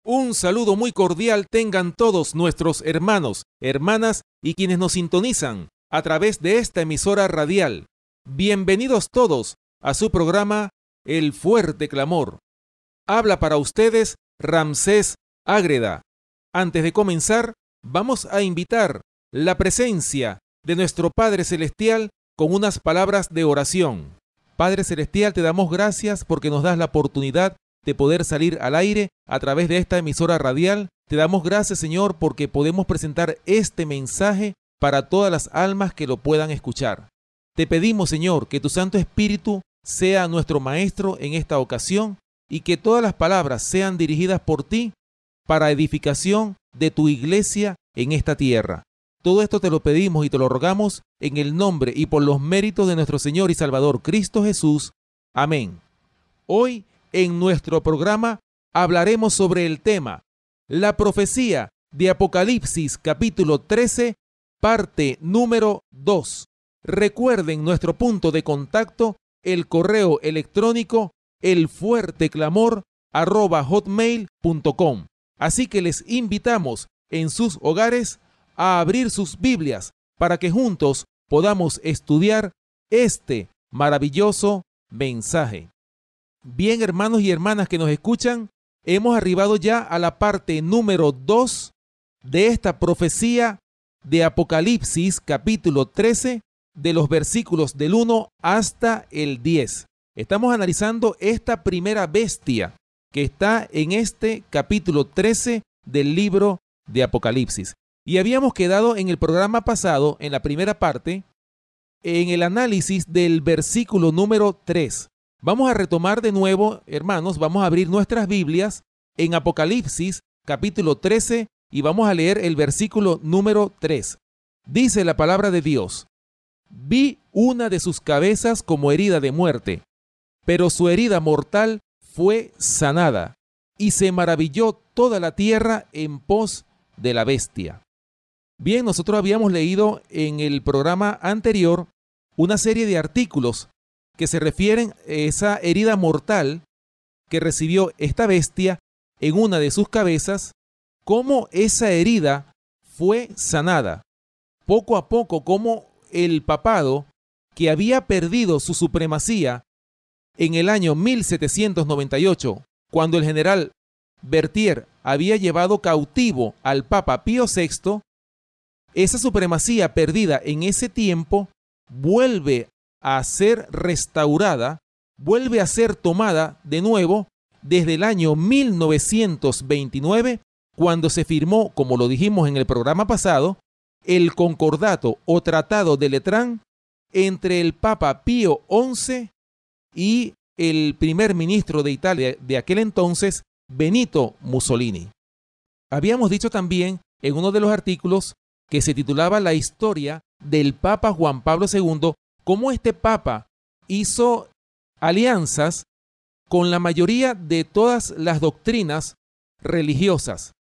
Un saludo muy cordial tengan todos nuestros hermanos, hermanas y quienes nos sintonizan a través de esta emisora radial. Bienvenidos todos a su programa El Fuerte Clamor. Habla para ustedes Ramsés Ágreda. Antes de comenzar, vamos a invitar la presencia de nuestro Padre Celestial con unas palabras de oración. Padre Celestial, te damos gracias porque nos das la oportunidad de poder salir al aire a través de esta emisora radial. Te damos gracias, Señor, porque podemos presentar este mensaje para todas las almas que lo puedan escuchar. Te pedimos, Señor, que tu Santo Espíritu sea nuestro Maestro en esta ocasión y que todas las palabras sean dirigidas por ti para edificación de tu iglesia en esta tierra. Todo esto te lo pedimos y te lo rogamos en el nombre y por los méritos de nuestro Señor y Salvador Cristo Jesús. Amén. Hoy en nuestro programa hablaremos sobre el tema la profecía de Apocalipsis capítulo 13, parte número 2. Recuerden nuestro punto de contacto, el correo electrónico elfuerteclamor@hotmail.com. Así que les invitamos en sus hogares a abrir sus Biblias para que juntos podamos estudiar este maravilloso mensaje. Bien, hermanos y hermanas que nos escuchan, hemos arribado ya a la parte número 2 de esta profecía de Apocalipsis capítulo 13, de los versículos del 1 hasta el 10. Estamos analizando esta primera bestia que está en este capítulo 13 del libro de Apocalipsis. Y habíamos quedado en el programa pasado, en la primera parte, en el análisis del versículo número 3. Vamos a retomar de nuevo, hermanos, vamos a abrir nuestras Biblias en Apocalipsis capítulo 13 y vamos a leer el versículo número 3. Dice la palabra de Dios: vi una de sus cabezas como herida de muerte, pero su herida mortal fue sanada, y se maravilló toda la tierra en pos de la bestia. Bien, nosotros habíamos leído en el programa anterior una serie de artículos que se refieren a esa herida mortal que recibió esta bestia en una de sus cabezas, cómo esa herida fue sanada. Poco a poco, cómo el papado, que había perdido su supremacía en el año 1798, cuando el general Berthier había llevado cautivo al Papa Pío VI, esa supremacía perdida en ese tiempo vuelve a ser restaurada, vuelve a ser tomada de nuevo desde el año 1929, cuando se firmó, como lo dijimos en el programa pasado, el concordato o tratado de Letrán entre el Papa Pío XI y el primer ministro de Italia de aquel entonces, Benito Mussolini. Habíamos dicho también en uno de los artículos que se titulaba La historia del Papa Juan Pablo II, cómo este Papa hizo alianzas con la mayoría de todas las doctrinas religiosas.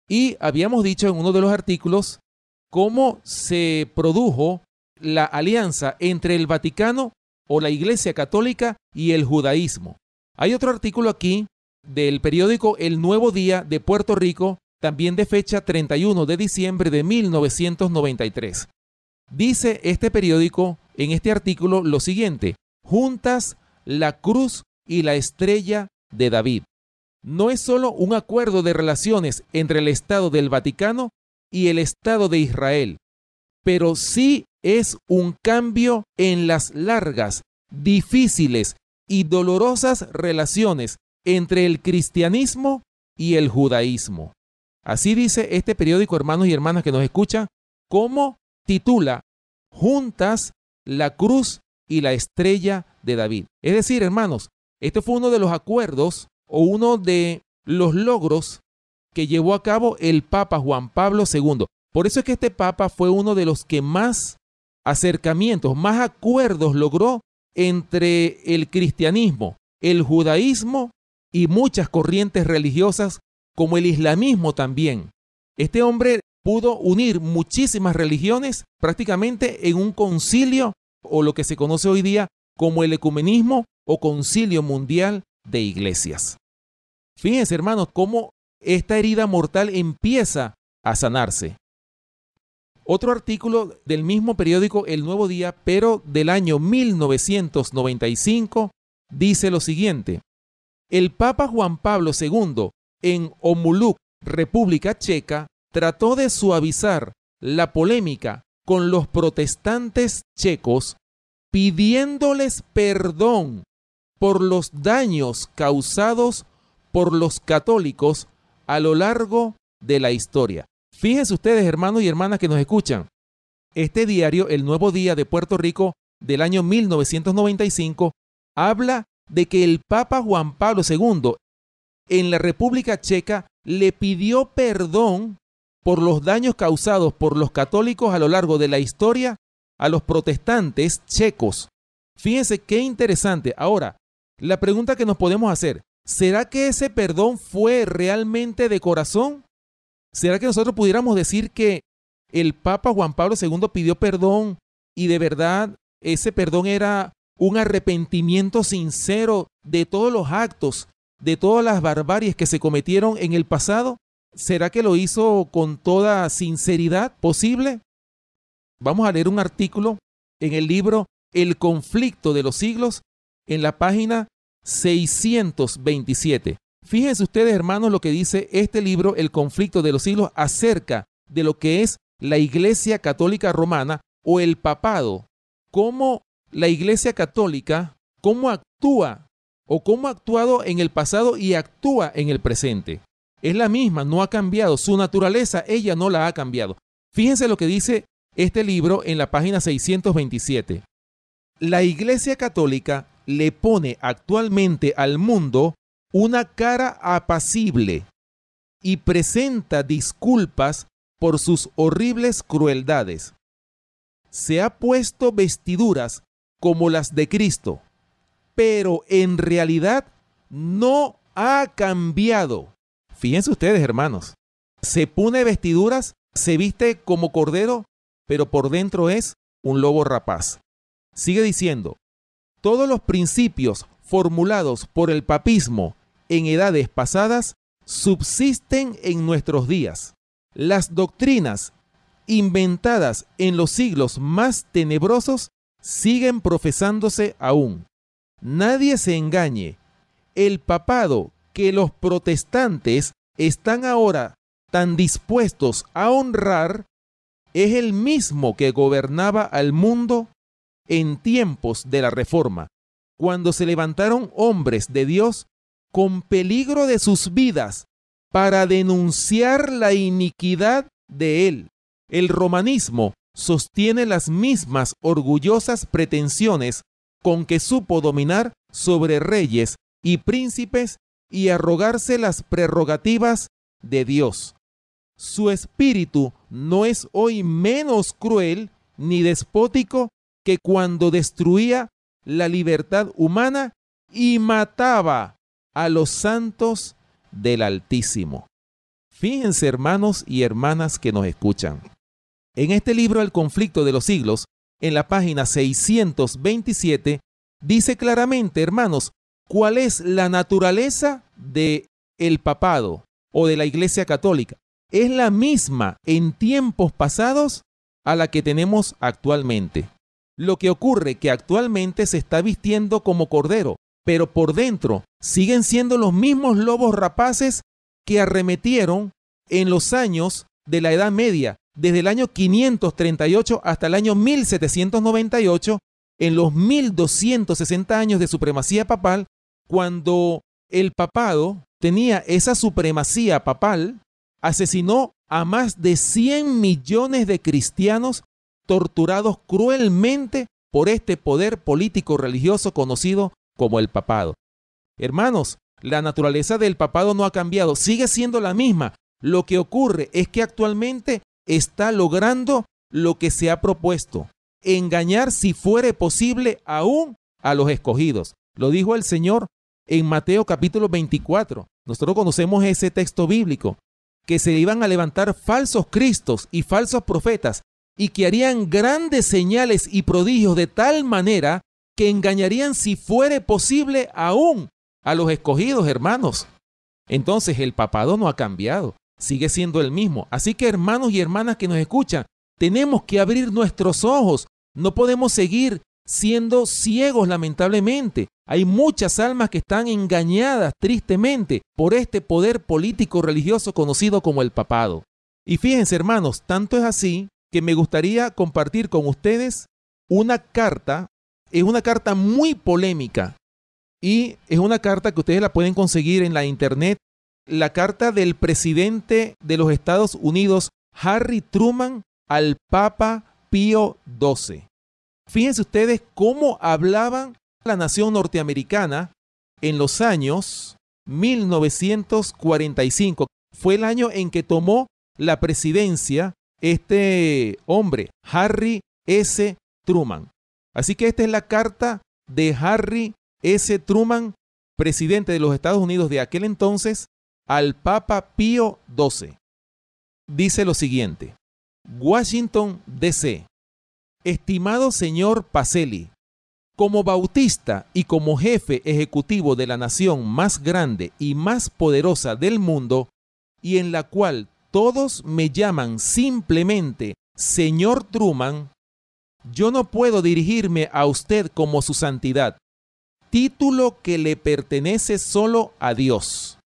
Y habíamos dicho en uno de los artículos cómo se produjo la alianza entre el Vaticano o la Iglesia Católica y el judaísmo. Hay otro artículo aquí del periódico El Nuevo Día de Puerto Rico, también de fecha 31 de diciembre de 1993. Dice este periódico en este artículo lo siguiente: juntas la cruz y la estrella de David. No es solo un acuerdo de relaciones entre el Estado del Vaticano y el Estado de Israel, pero sí es un cambio en las largas, difíciles y dolorosas relaciones entre el cristianismo y el judaísmo. Así dice este periódico, hermanos y hermanas que nos escuchan, como titula Juntas la cruz y la estrella de David. Es decir, hermanos, este fue uno de los acuerdos o uno de los logros que llevó a cabo el Papa Juan Pablo II. Por eso es que este Papa fue uno de los que más acercamientos, más acuerdos logró entre el cristianismo, el judaísmo y muchas corrientes religiosas como el islamismo también. Este hombre pudo unir muchísimas religiones prácticamente en un concilio o lo que se conoce hoy día como el ecumenismo o concilio mundial de iglesias. Fíjense, hermanos, cómo esta herida mortal empieza a sanarse. Otro artículo del mismo periódico El Nuevo Día, pero del año 1995, dice lo siguiente: el Papa Juan Pablo II, en Omluck, República Checa, trató de suavizar la polémica con los protestantes checos, pidiéndoles perdón por los daños causados por los católicos a lo largo de la historia. Fíjense ustedes, hermanos y hermanas que nos escuchan, este diario, El Nuevo Día de Puerto Rico, del año 1995, habla de que el Papa Juan Pablo II en la República Checa le pidió perdón por los daños causados por los católicos a lo largo de la historia a los protestantes checos. Fíjense qué interesante. Ahora, la pregunta que nos podemos hacer: ¿será que ese perdón fue realmente de corazón? ¿Será que nosotros pudiéramos decir que el Papa Juan Pablo II pidió perdón y de verdad ese perdón era un arrepentimiento sincero de todos los actos, de todas las barbaries que se cometieron en el pasado? ¿Será que lo hizo con toda sinceridad posible? Vamos a leer un artículo en el libro El conflicto de los siglos, en la página 627. Fíjense ustedes, hermanos, lo que dice este libro, El conflicto de los siglos, acerca de lo que es la Iglesia Católica Romana o el papado. Cómo la Iglesia Católica, cómo actúa o cómo ha actuado en el pasado y actúa en el presente. Es la misma, no ha cambiado. Su naturaleza, ella no la ha cambiado. Fíjense lo que dice este libro en la página 627. La Iglesia Católica le pone actualmente al mundo una cara apacible y presenta disculpas por sus horribles crueldades. Se ha puesto vestiduras como las de Cristo, pero en realidad no ha cambiado. Fíjense ustedes, hermanos, se pone vestiduras, se viste como cordero, pero por dentro es un lobo rapaz. Sigue diciendo: todos los principios formulados por el papismo en edades pasadas subsisten en nuestros días. Las doctrinas inventadas en los siglos más tenebrosos siguen profesándose aún. Nadie se engañe. El papado que los protestantes están ahora tan dispuestos a honrar es el mismo que gobernaba al mundo en tiempos de la Reforma, cuando se levantaron hombres de Dios con peligro de sus vidas para denunciar la iniquidad de él. El romanismo sostiene las mismas orgullosas pretensiones con que supo dominar sobre reyes y príncipes y arrogarse las prerrogativas de Dios. Su espíritu no es hoy menos cruel ni despótico que cuando destruía la libertad humana y mataba a los santos del Altísimo. Fíjense, hermanos y hermanas que nos escuchan. En este libro El conflicto de los siglos, en la página 627, dice claramente, hermanos, cuál es la naturaleza del papado o de la Iglesia Católica. Es la misma en tiempos pasados a la que tenemos actualmente. Lo que ocurre que actualmente se está vistiendo como cordero, pero por dentro siguen siendo los mismos lobos rapaces que arremetieron en los años de la Edad Media, desde el año 538 hasta el año 1798, en los 1260 años de supremacía papal, cuando el papado tenía esa supremacía papal, asesinó a más de 100 millones de cristianos torturados cruelmente por este poder político religioso conocido como el papado. Hermanos, la naturaleza del papado no ha cambiado, sigue siendo la misma. Lo que ocurre es que actualmente está logrando lo que se ha propuesto: engañar, si fuere posible, aún a los escogidos. Lo dijo el Señor en Mateo capítulo 24. Nosotros conocemos ese texto bíblico, que se iban a levantar falsos cristos y falsos profetas y que harían grandes señales y prodigios de tal manera que engañarían, si fuere posible, aún a los escogidos, hermanos. Entonces el papado no ha cambiado, sigue siendo el mismo. Así que hermanos y hermanas que nos escuchan, tenemos que abrir nuestros ojos. No podemos seguir siendo ciegos, lamentablemente. Hay muchas almas que están engañadas tristemente por este poder político religioso conocido como el papado. Y fíjense, hermanos, tanto es así que me gustaría compartir con ustedes una carta. Es una carta muy polémica y es una carta que ustedes la pueden conseguir en la internet. La carta del presidente de los Estados Unidos, Harry Truman, al Papa Pío XII. Fíjense ustedes cómo hablaban la nación norteamericana en los años 1945. Fue el año en que tomó la presidencia este hombre, Harry S. Truman. Así que esta es la carta de Harry S. Truman, presidente de los Estados Unidos de aquel entonces, al Papa Pío XII. Dice lo siguiente: Washington, D.C. Estimado señor Pacelli, como bautista y como jefe ejecutivo de la nación más grande y más poderosa del mundo, y en la cual todos me llaman simplemente señor Truman, yo no puedo dirigirme a usted como su santidad, título que le pertenece solo a Dios.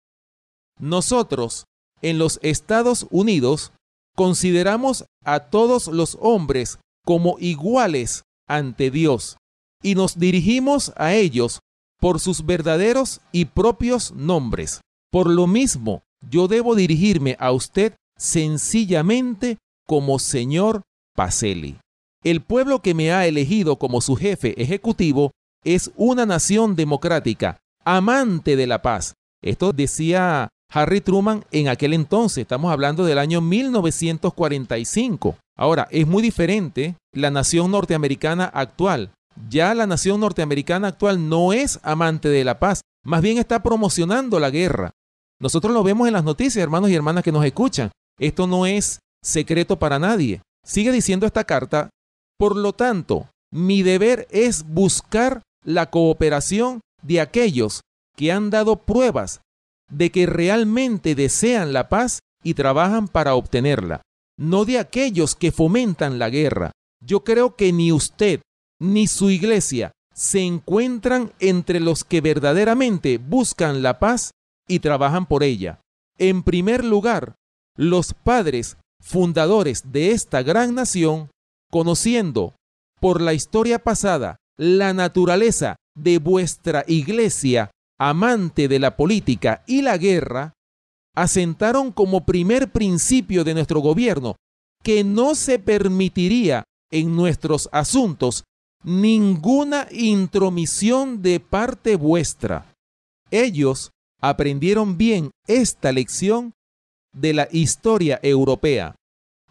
Nosotros, en los Estados Unidos, consideramos a todos los hombres como iguales ante Dios y nos dirigimos a ellos por sus verdaderos y propios nombres. Por lo mismo, yo debo dirigirme a usted sencillamente como señor Pacelli. El pueblo que me ha elegido como su jefe ejecutivo es una nación democrática, amante de la paz. Esto decía Harry Truman en aquel entonces. Estamos hablando del año 1945. Ahora, es muy diferente la nación norteamericana actual. Ya la nación norteamericana actual no es amante de la paz, más bien está promocionando la guerra. Nosotros lo vemos en las noticias, hermanos y hermanas que nos escuchan. Esto no es secreto para nadie. Sigue diciendo esta carta: por lo tanto, mi deber es buscar la cooperación de aquellos que han dado pruebas de que realmente desean la paz y trabajan para obtenerla, no de aquellos que fomentan la guerra. Yo creo que ni usted ni su iglesia se encuentran entre los que verdaderamente buscan la paz y trabajan por ella. En primer lugar, los padres fundadores de esta gran nación, conociendo por la historia pasada la naturaleza de vuestra iglesia amante de la política y la guerra, asentaron como primer principio de nuestro gobierno que no se permitiría en nuestros asuntos ninguna intromisión de parte vuestra. Ellos aprendieron bien esta lección de la historia europea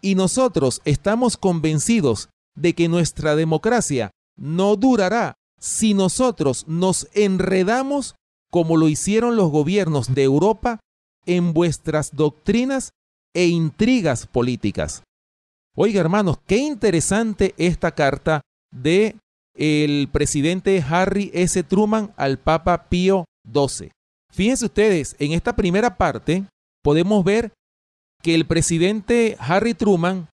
y nosotros estamos convencidos de que nuestra democracia no durará si nosotros nos enredamos como lo hicieron los gobiernos de Europa en vuestras doctrinas e intrigas políticas. Oiga, hermanos, qué interesante esta carta de el presidente Harry S. Truman al Papa Pío XII. Fíjense ustedes, en esta primera parte podemos ver que el presidente Harry Truman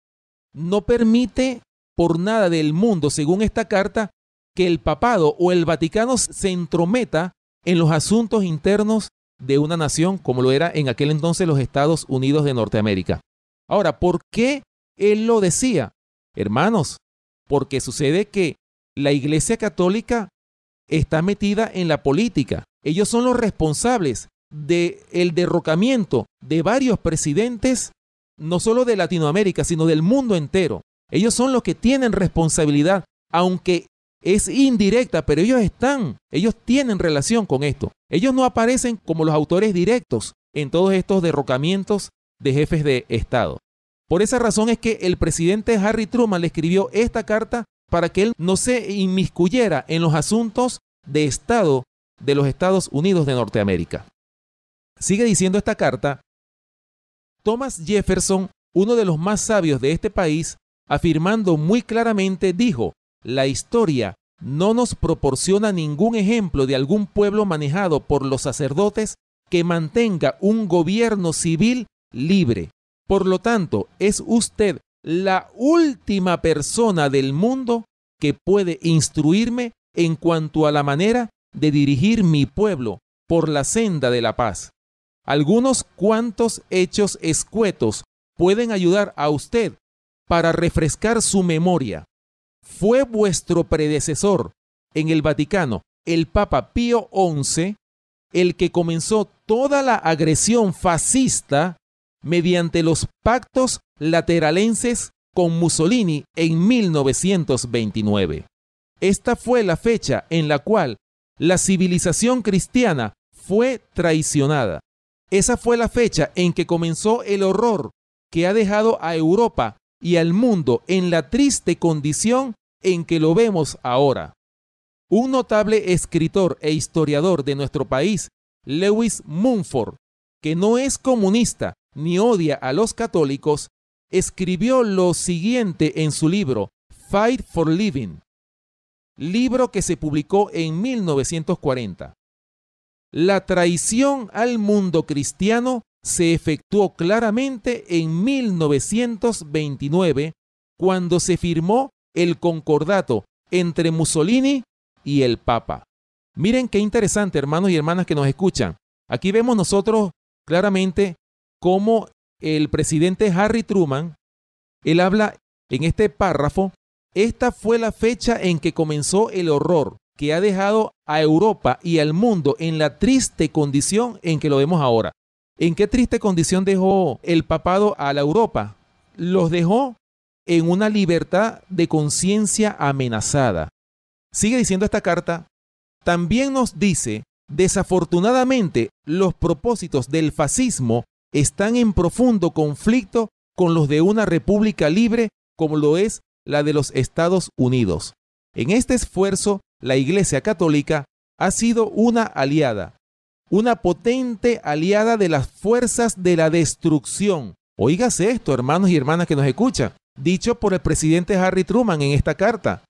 no permite por nada del mundo, según esta carta, que el papado o el Vaticano se entrometa en los asuntos internos de una nación como lo era en aquel entonces los Estados Unidos de Norteamérica. Ahora, ¿por qué él lo decía? Hermanos, porque sucede que la Iglesia Católica está metida en la política. Ellos son los responsables del derrocamiento de varios presidentes, no solo de Latinoamérica, sino del mundo entero. Ellos son los que tienen responsabilidad, aunque es indirecta, pero ellos tienen relación con esto. Ellos no aparecen como los autores directos en todos estos derrocamientos de jefes de Estado. Por esa razón es que el presidente Harry Truman le escribió esta carta para que él no se inmiscuyera en los asuntos de Estado de los Estados Unidos de Norteamérica. Sigue diciendo esta carta: Thomas Jefferson, uno de los más sabios de este país, afirmando muy claramente, dijo: la historia no nos proporciona ningún ejemplo de algún pueblo manejado por los sacerdotes que mantenga un gobierno civil libre. Por lo tanto, es usted la última persona del mundo que puede instruirme en cuanto a la manera de dirigir mi pueblo por la senda de la paz. Algunos cuantos hechos escuetos pueden ayudar a usted para refrescar su memoria. Fue vuestro predecesor en el Vaticano, el Papa Pío XI, el que comenzó toda la agresión fascista mediante los pactos lateralenses con Mussolini en 1929. Esta fue la fecha en la cual la civilización cristiana fue traicionada. Esa fue la fecha en que comenzó el horror que ha dejado a Europa y al mundo en la triste condición en que lo vemos ahora. Un notable escritor e historiador de nuestro país, Lewis Mumford, que no es comunista ni odia a los católicos, escribió lo siguiente en su libro Fight for Living, libro que se publicó en 1940. La traición al mundo cristiano se efectuó claramente en 1929, cuando se firmó el concordato entre Mussolini y el Papa. Miren qué interesante, hermanos y hermanas que nos escuchan. Aquí vemos nosotros claramente cómo el presidente Harry Truman, él habla en este párrafo: esta fue la fecha en que comenzó el horror que ha dejado a Europa y al mundo en la triste condición en que lo vemos ahora. ¿En qué triste condición dejó el papado a la Europa? Los dejó en una libertad de conciencia amenazada. Sigue diciendo esta carta: también nos dice, desafortunadamente, los propósitos del fascismo están en profundo conflicto con los de una república libre como lo es la de los Estados Unidos. En este esfuerzo, la Iglesia Católica ha sido una aliada, una potente aliada de las fuerzas de la destrucción. Óigase esto, hermanos y hermanas que nos escuchan, dicho por el presidente Harry Truman en esta carta.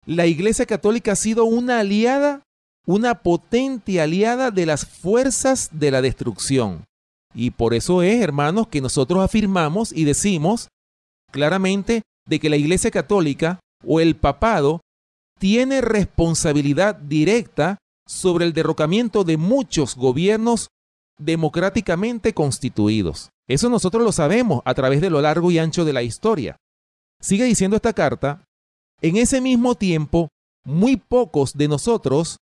La Iglesia Católica ha sido una aliada, una potente aliada de las fuerzas de la destrucción. Y por eso es, hermanos, que nosotros afirmamos y decimos claramente de que la Iglesia Católica o el papado tiene responsabilidad directa sobre el derrocamiento de muchos gobiernos democráticamente constituidos. Eso nosotros lo sabemos a través de lo largo y ancho de la historia. Sigue diciendo esta carta: en ese mismo tiempo, muy pocos de nosotros,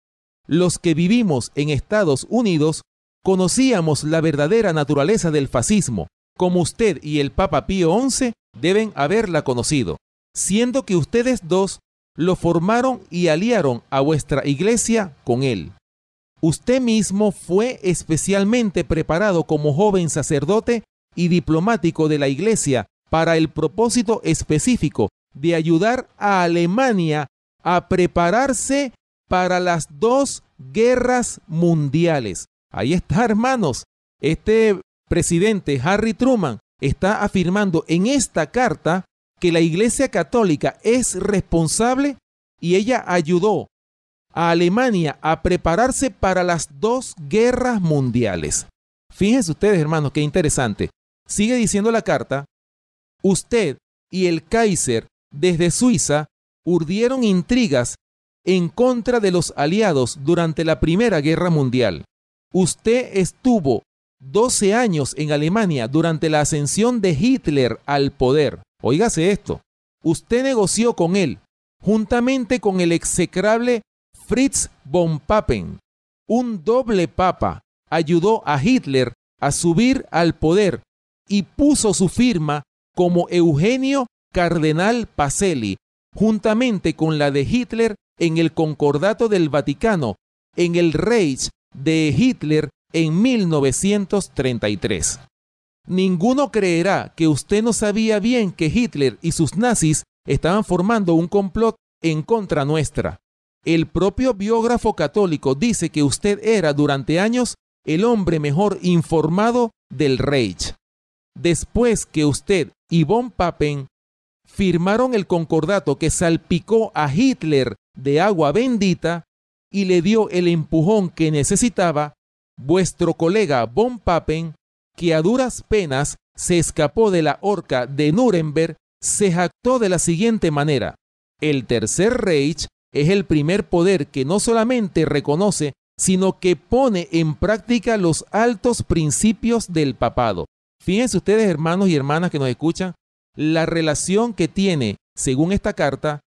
los que vivimos en Estados Unidos, conocíamos la verdadera naturaleza del fascismo, como usted y el Papa Pío XI deben haberla conocido, siendo que ustedes dos lo formaron y aliaron a vuestra iglesia con él. Usted mismo fue especialmente preparado como joven sacerdote y diplomático de la iglesia para el propósito específico de ayudar a Alemania a prepararse para las dos guerras mundiales. Ahí está, hermanos. Este presidente Harry Truman está afirmando en esta carta que la Iglesia Católica es responsable y ella ayudó a Alemania a prepararse para las dos guerras mundiales. Fíjense ustedes, hermanos, qué interesante. Sigue diciendo la carta: usted y el Kaiser desde Suiza urdieron intrigas en contra de los aliados durante la Primera Guerra Mundial. Usted estuvo 12 años en Alemania durante la ascensión de Hitler al poder. Óigase esto: usted negoció con él, juntamente con el execrable Fritz von Papen. Un doble papa ayudó a Hitler a subir al poder y puso su firma como Eugenio Cardenal Pacelli, juntamente con la de Hitler en el Concordato del Vaticano, en el Reich de Hitler en 1933. Ninguno creerá que usted no sabía bien que Hitler y sus nazis estaban formando un complot en contra nuestra. El propio biógrafo católico dice que usted era durante años el hombre mejor informado del Reich. Después que usted y von Papen firmaron el concordato que salpicó a Hitler de agua bendita y le dio el empujón que necesitaba, vuestro colega von Papen, que a duras penas se escapó de la horca de Nuremberg, se jactó de la siguiente manera: el Tercer Reich es el primer poder que no solamente reconoce, sino que pone en práctica los altos principios del papado. Fíjense ustedes, hermanos y hermanas que nos escuchan, la relación que tiene, según esta carta,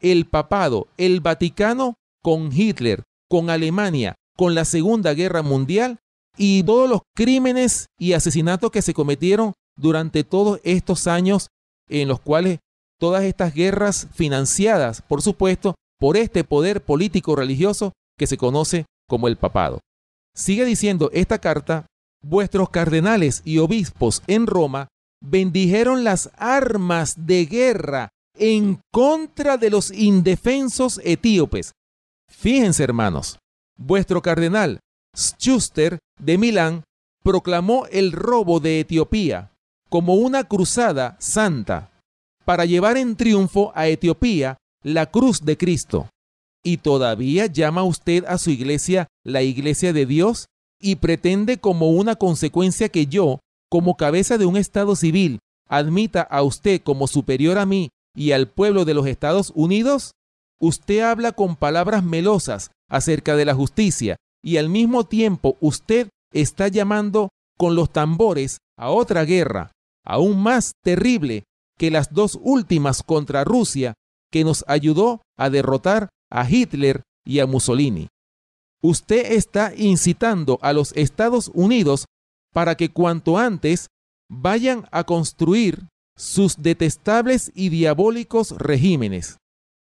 el papado, el Vaticano, con Hitler, con Alemania, con la Segunda Guerra Mundial y todos los crímenes y asesinatos que se cometieron durante todos estos años, en los cuales todas estas guerras financiadas, por supuesto, por este poder político religioso que se conoce como el papado. Sigue diciendo esta carta: vuestros cardenales y obispos en Roma bendijeron las armas de guerra en contra de los indefensos etíopes. Fíjense, hermanos, vuestro cardenal Schuster de Milán proclamó el robo de Etiopía como una cruzada santa para llevar en triunfo a Etiopía la cruz de Cristo. ¿Y todavía llama usted a su iglesia la iglesia de Dios y pretende como una consecuencia que yo, como cabeza de un Estado civil, admita a usted como superior a mí y al pueblo de los Estados Unidos? Usted habla con palabras melosas acerca de la justicia y al mismo tiempo usted está llamando con los tambores a otra guerra, aún más terrible que las dos últimas contra Rusia, que nos ayudó a derrotar a Hitler y a Mussolini. Usted está incitando a los Estados Unidos para que cuanto antes vayan a construir sus detestables y diabólicos regímenes.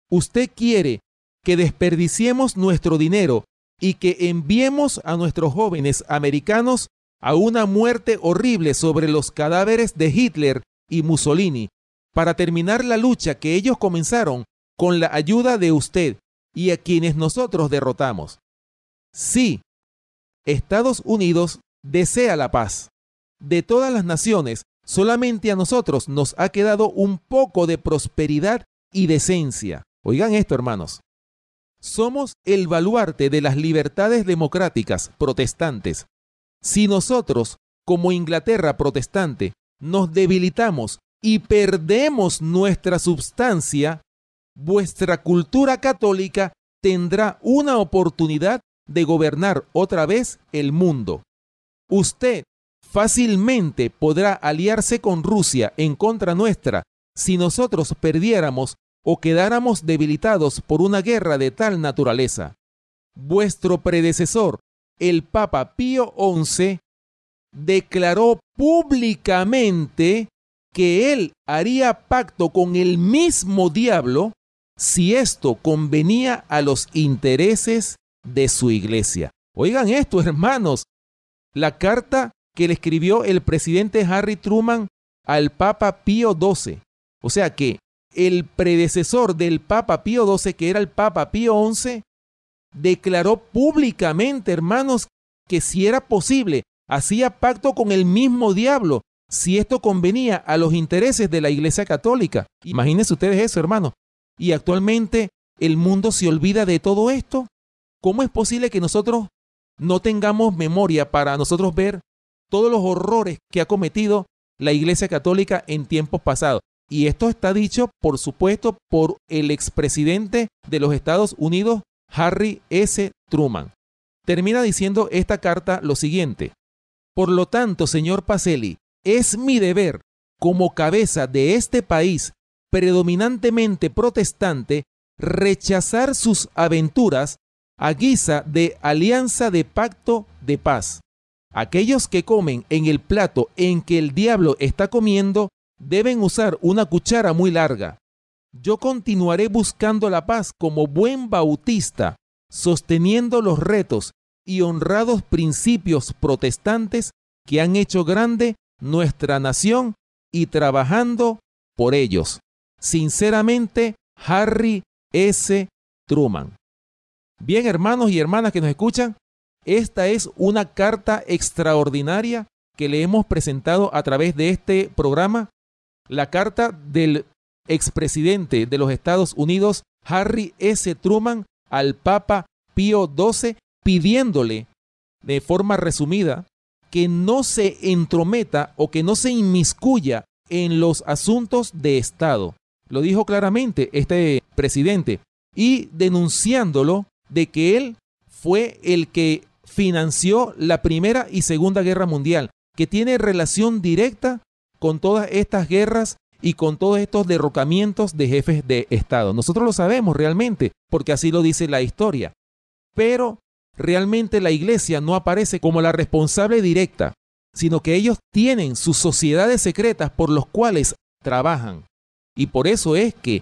Usted quiere que desperdiciemos nuestro dinero y que enviemos a nuestros jóvenes americanos a una muerte horrible sobre los cadáveres de Hitler y Mussolini para terminar la lucha que ellos comenzaron con la ayuda de usted y a quienes nosotros derrotamos. Sí, Estados Unidos desea la paz. De todas las naciones, solamente a nosotros nos ha quedado un poco de prosperidad y decencia. Oigan esto, hermanos. Somos el baluarte de las libertades democráticas protestantes. Si nosotros, como Inglaterra protestante, nos debilitamos y perdemos nuestra substancia, vuestra cultura católica tendrá una oportunidad de gobernar otra vez el mundo. Usted fácilmente podrá aliarse con Rusia en contra nuestra si nosotros perdiéramos o quedáramos debilitados por una guerra de tal naturaleza. Vuestro predecesor, el Papa Pío XI, declaró públicamente que él haría pacto con el mismo diablo si esto convenía a los intereses de su iglesia. Oigan esto, hermanos, la carta que le escribió el presidente Harry Truman al Papa Pío XII. O sea que el predecesor del Papa Pío XII, que era el Papa Pío XI, declaró públicamente, hermanos, que si era posible, hacía pacto con el mismo diablo si esto convenía a los intereses de la Iglesia Católica. Imagínense ustedes eso, hermanos. Y actualmente el mundo se olvida de todo esto. ¿Cómo es posible que nosotros no tengamos memoria para nosotros ver todos los horrores que ha cometido la Iglesia Católica en tiempos pasados? Y esto está dicho, por supuesto, por el expresidente de los Estados Unidos, Harry S. Truman. Termina diciendo esta carta lo siguiente: por lo tanto, señor Pacelli, es mi deber, como cabeza de este país predominantemente protestante, rechazar sus aventuras a guisa de alianza de pacto de paz. Aquellos que comen en el plato en que el diablo está comiendo deben usar una cuchara muy larga. Yo continuaré buscando la paz como buen bautista, sosteniendo los retos y honrados principios protestantes que han hecho grande nuestra nación y trabajando por ellos. Sinceramente, Harry S. Truman. Bien, hermanos y hermanas que nos escuchan, esta es una carta extraordinaria que le hemos presentado a través de este programa, la carta del expresidente de los Estados Unidos, Harry S. Truman, al Papa Pío XII, pidiéndole de forma resumida, que no se entrometa o que no se inmiscuya en los asuntos de Estado. Lo dijo claramente este presidente, y denunciándolo de que él fue el que financió la Primera y Segunda Guerra Mundial, que tiene relación directa con todas estas guerras y con todos estos derrocamientos de jefes de Estado. Nosotros lo sabemos realmente, porque así lo dice la historia. Pero realmente la iglesia no aparece como la responsable directa, sino que ellos tienen sus sociedades secretas por los cuales trabajan. Y por eso es que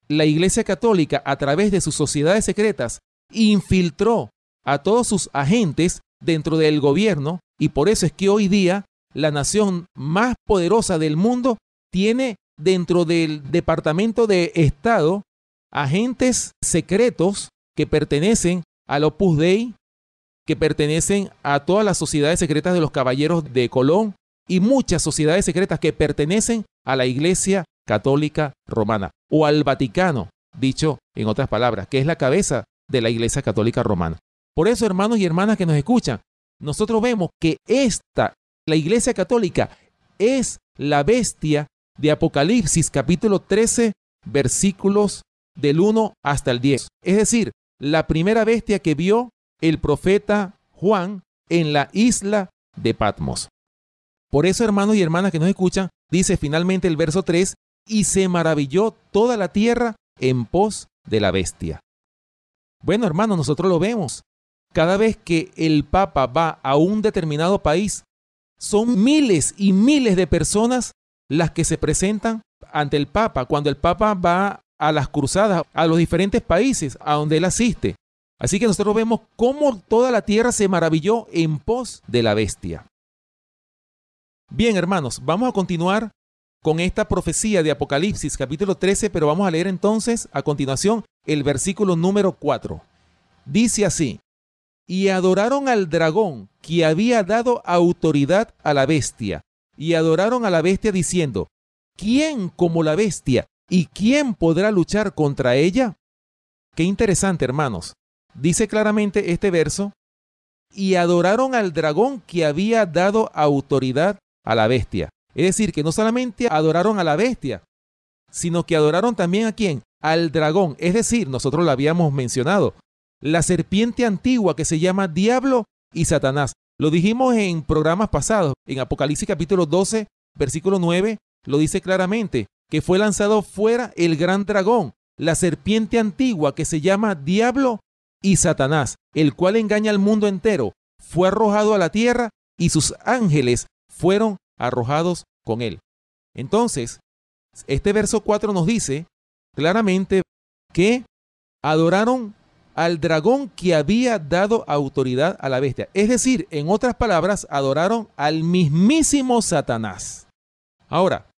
la Iglesia Católica, a través de sus sociedades secretas, infiltró a todos sus agentes dentro del gobierno, y por eso es que hoy día la nación más poderosa del mundo tiene dentro del Departamento de Estado agentes secretos que pertenecen al Opus Dei, que pertenecen a todas las sociedades secretas de los caballeros de Colón y muchas sociedades secretas que pertenecen a la Iglesia Católica Romana o al Vaticano, dicho en otras palabras, que es la cabeza de la Iglesia Católica Romana. Por eso, hermanos y hermanas que nos escuchan, nosotros vemos que la Iglesia Católica, es la bestia de Apocalipsis capítulo 13, versículos del 1 hasta el 10. Es decir, la primera bestia que vio el profeta Juan en la isla de Patmos. Por eso, hermanos y hermanas que nos escuchan, dice finalmente el verso 3, y se maravilló toda la tierra en pos de la bestia. Bueno, hermanos, nosotros lo vemos. Cada vez que el Papa va a un determinado país, son miles y miles de personas las que se presentan ante el Papa cuando el Papa va a las cruzadas, a los diferentes países a donde él asiste. Así que nosotros vemos cómo toda la tierra se maravilló en pos de la bestia. Bien, hermanos, vamos a continuar con esta profecía de Apocalipsis capítulo 13, pero vamos a leer entonces a continuación el versículo número 4. Dice así: y adoraron al dragón que había dado autoridad a la bestia, y adoraron a la bestia diciendo: ¿quién como la bestia? ¿Y quién podrá luchar contra ella? Qué interesante, hermanos. Dice claramente este verso: y adoraron al dragón que había dado autoridad a la bestia. Es decir, que no solamente adoraron a la bestia, sino que adoraron también ¿a quién? Al dragón. Es decir, nosotros lo habíamos mencionado, la serpiente antigua que se llama Diablo y Satanás. Lo dijimos en programas pasados. En Apocalipsis capítulo 12, versículo 9, lo dice claramente, que fue lanzado fuera el gran dragón, la serpiente antigua que se llama Diablo y Satanás, el cual engaña al mundo entero. Fue arrojado a la tierra y sus ángeles fueron arrojados con él. Entonces, este verso 4 nos dice claramente que adoraron al dragón que había dado autoridad a la bestia. Es decir, en otras palabras, adoraron al mismísimo Satanás. Ahora,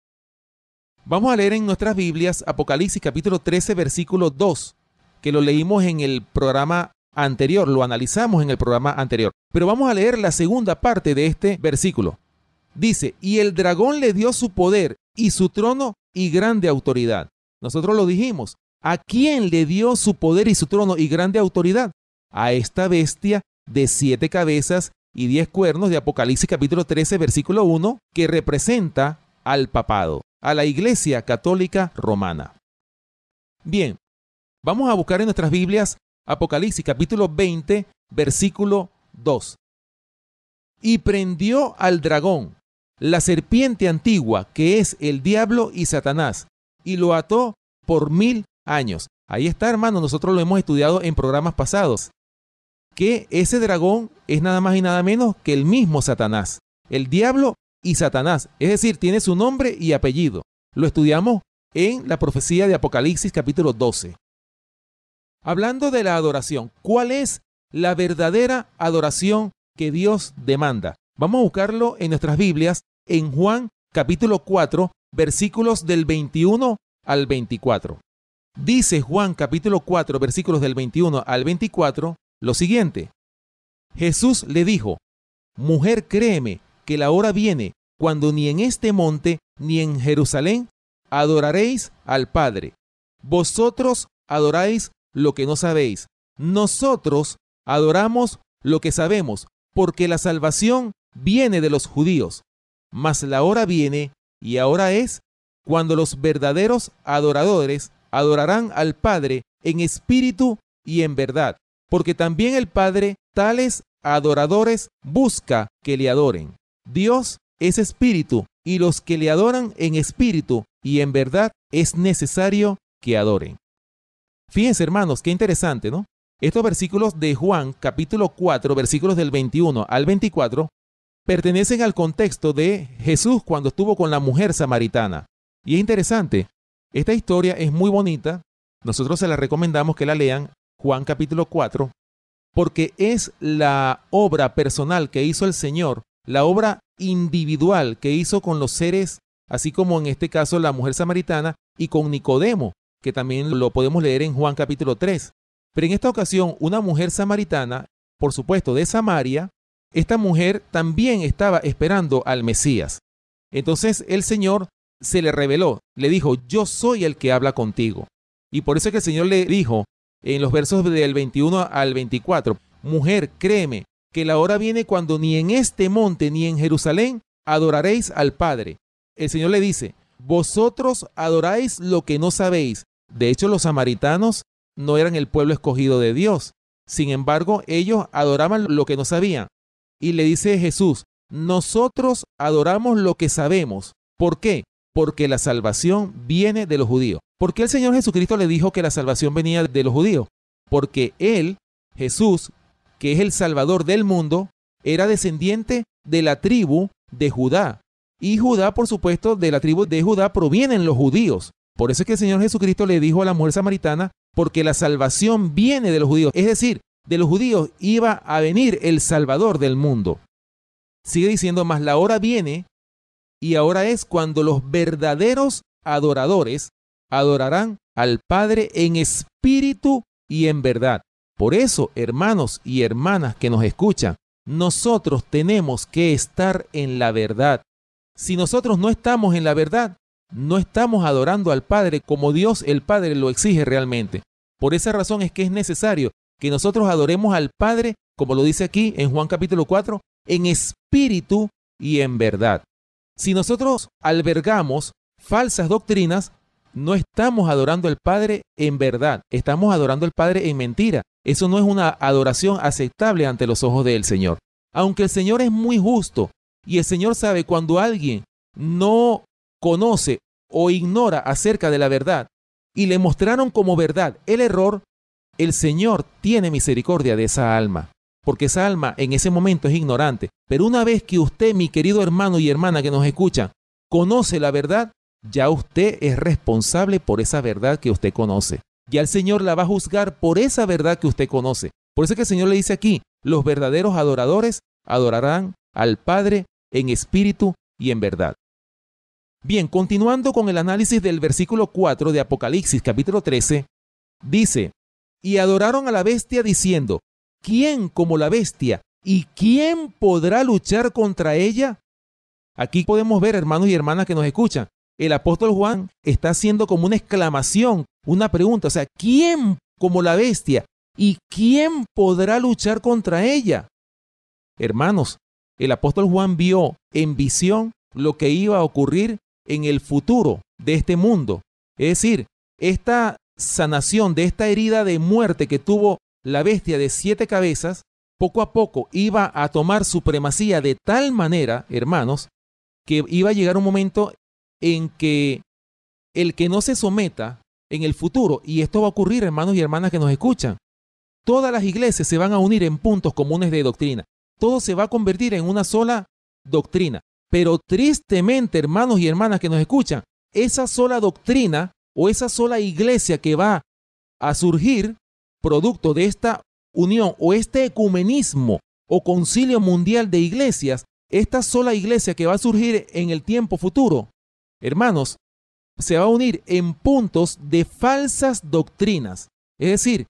vamos a leer en nuestras Biblias Apocalipsis capítulo 13, versículo 2, que lo leímos en el programa anterior, lo analizamos en el programa anterior. Pero vamos a leer la segunda parte de este versículo. Dice: y el dragón le dio su poder y su trono y grande autoridad. Nosotros lo dijimos. ¿A quién le dio su poder y su trono y grande autoridad? A esta bestia de 7 cabezas y 10 cuernos de Apocalipsis capítulo 13, versículo 1, que representa al papado, a la Iglesia Católica Romana. Bien, vamos a buscar en nuestras Biblias Apocalipsis capítulo 20, versículo 2. Y prendió al dragón, la serpiente antigua, que es el diablo y Satanás, y lo ató por 1000 años. Ahí está, hermano, nosotros lo hemos estudiado en programas pasados, que ese dragón es nada más y nada menos que el mismo Satanás, el diablo y Satanás, es decir, tiene su nombre y apellido. Lo estudiamos en la profecía de Apocalipsis capítulo 12. Hablando de la adoración, ¿cuál es la verdadera adoración que Dios demanda? Vamos a buscarlo en nuestras Biblias en Juan capítulo 4, versículos del 21 al 24. Dice Juan capítulo 4, versículos del 21 al 24, lo siguiente: Jesús le dijo: mujer, créeme que la hora viene cuando ni en este monte ni en Jerusalén adoraréis al Padre. Vosotros adoráis lo que no sabéis. Nosotros adoramos lo que sabemos, porque la salvación viene de los judíos. Mas la hora viene, y ahora es, cuando los verdaderos adoradores adorarán al Padre en espíritu y en verdad, porque también el Padre tales adoradores busca que le adoren. Dios es espíritu, y los que le adoran en espíritu y en verdad es necesario que adoren. Fíjense, hermanos, qué interesante, ¿no? Estos versículos de Juan, capítulo 4, versículos del 21 al 24, pertenecen al contexto de Jesús cuando estuvo con la mujer samaritana. Y es interesante, esta historia es muy bonita, nosotros se la recomendamos que la lean, Juan capítulo 4, porque es la obra personal que hizo el Señor, la obra individual que hizo con los seres, así como en este caso la mujer samaritana y con Nicodemo, que también lo podemos leer en Juan capítulo 3. Pero en esta ocasión, una mujer samaritana, por supuesto de Samaria, esta mujer también estaba esperando al Mesías. Entonces el Señor se le reveló, le dijo, yo soy el que habla contigo. Y por eso es que el Señor le dijo en los versos del 21 al 24, mujer, créeme, que la hora viene cuando ni en este monte ni en Jerusalén adoraréis al Padre. El Señor le dice, vosotros adoráis lo que no sabéis. De hecho, los samaritanos no eran el pueblo escogido de Dios. Sin embargo, ellos adoraban lo que no sabían. Y le dice Jesús, nosotros adoramos lo que sabemos. ¿Por qué? Porque la salvación viene de los judíos. ¿Por qué el Señor Jesucristo le dijo que la salvación venía de los judíos? Porque Él, Jesús, que es el Salvador del mundo, era descendiente de la tribu de Judá. Y Judá, por supuesto, de la tribu de Judá provienen los judíos. Por eso es que el Señor Jesucristo le dijo a la mujer samaritana, porque la salvación viene de los judíos. Es decir, de los judíos iba a venir el Salvador del mundo. Sigue diciendo, mas la hora viene, y ahora es cuando los verdaderos adoradores adorarán al Padre en espíritu y en verdad. Por eso, hermanos y hermanas que nos escuchan, nosotros tenemos que estar en la verdad. Si nosotros no estamos en la verdad, no estamos adorando al Padre como Dios el Padre lo exige realmente. Por esa razón es que es necesario que nosotros adoremos al Padre, como lo dice aquí en Juan capítulo 4, en espíritu y en verdad. Si nosotros albergamos falsas doctrinas, no estamos adorando al Padre en verdad, estamos adorando al Padre en mentira. Eso no es una adoración aceptable ante los ojos del Señor. Aunque el Señor es muy justo y el Señor sabe cuando alguien no conoce o ignora acerca de la verdad y le mostraron como verdad el error, el Señor tiene misericordia de esa alma, porque esa alma en ese momento es ignorante. Pero una vez que usted, mi querido hermano y hermana que nos escuchan, conoce la verdad, ya usted es responsable por esa verdad que usted conoce. Ya el Señor la va a juzgar por esa verdad que usted conoce. Por eso es que el Señor le dice aquí, los verdaderos adoradores adorarán al Padre en espíritu y en verdad. Bien, continuando con el análisis del versículo 4 de Apocalipsis capítulo 13, dice, y adoraron a la bestia diciendo, ¿quién como la bestia? ¿Y quién podrá luchar contra ella? Aquí podemos ver, hermanos y hermanas que nos escuchan, el apóstol Juan está haciendo como una exclamación, una pregunta, o sea, ¿quién como la bestia? ¿Y quién podrá luchar contra ella? Hermanos, el apóstol Juan vio en visión lo que iba a ocurrir en el futuro de este mundo. Es decir, esta sanación de esta herida de muerte que tuvo la bestia de 7 cabezas, poco a poco iba a tomar supremacía de tal manera, hermanos, que iba a llegar un momento en que el que no se someta en el futuro, y esto va a ocurrir, hermanos y hermanas que nos escuchan, todas las iglesias se van a unir en puntos comunes de doctrina. Todo se va a convertir en una sola doctrina. Pero tristemente, hermanos y hermanas que nos escuchan, esa sola doctrina o esa sola iglesia que va a surgir producto de esta unión o este ecumenismo o concilio mundial de iglesias, esta sola iglesia que va a surgir en el tiempo futuro, hermanos, se va a unir en puntos de falsas doctrinas. Es decir,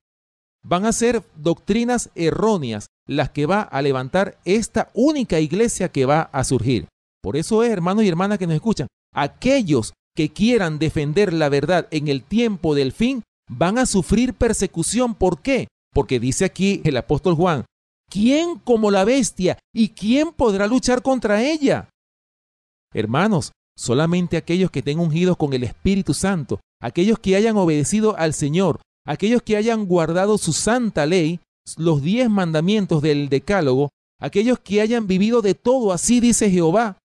van a ser doctrinas erróneas las que va a levantar esta única iglesia que va a surgir. Por eso es, hermanos y hermanas que nos escuchan, aquellos que quieran defender la verdad en el tiempo del fin van a sufrir persecución. ¿Por qué? Porque dice aquí el apóstol Juan, ¿quién como la bestia? ¿Y quién podrá luchar contra ella? Hermanos, solamente aquellos que estén ungidos con el Espíritu Santo, aquellos que hayan obedecido al Señor, aquellos que hayan guardado su santa ley, los 10 mandamientos del Decálogo, aquellos que hayan vivido de todo, así dice Jehová,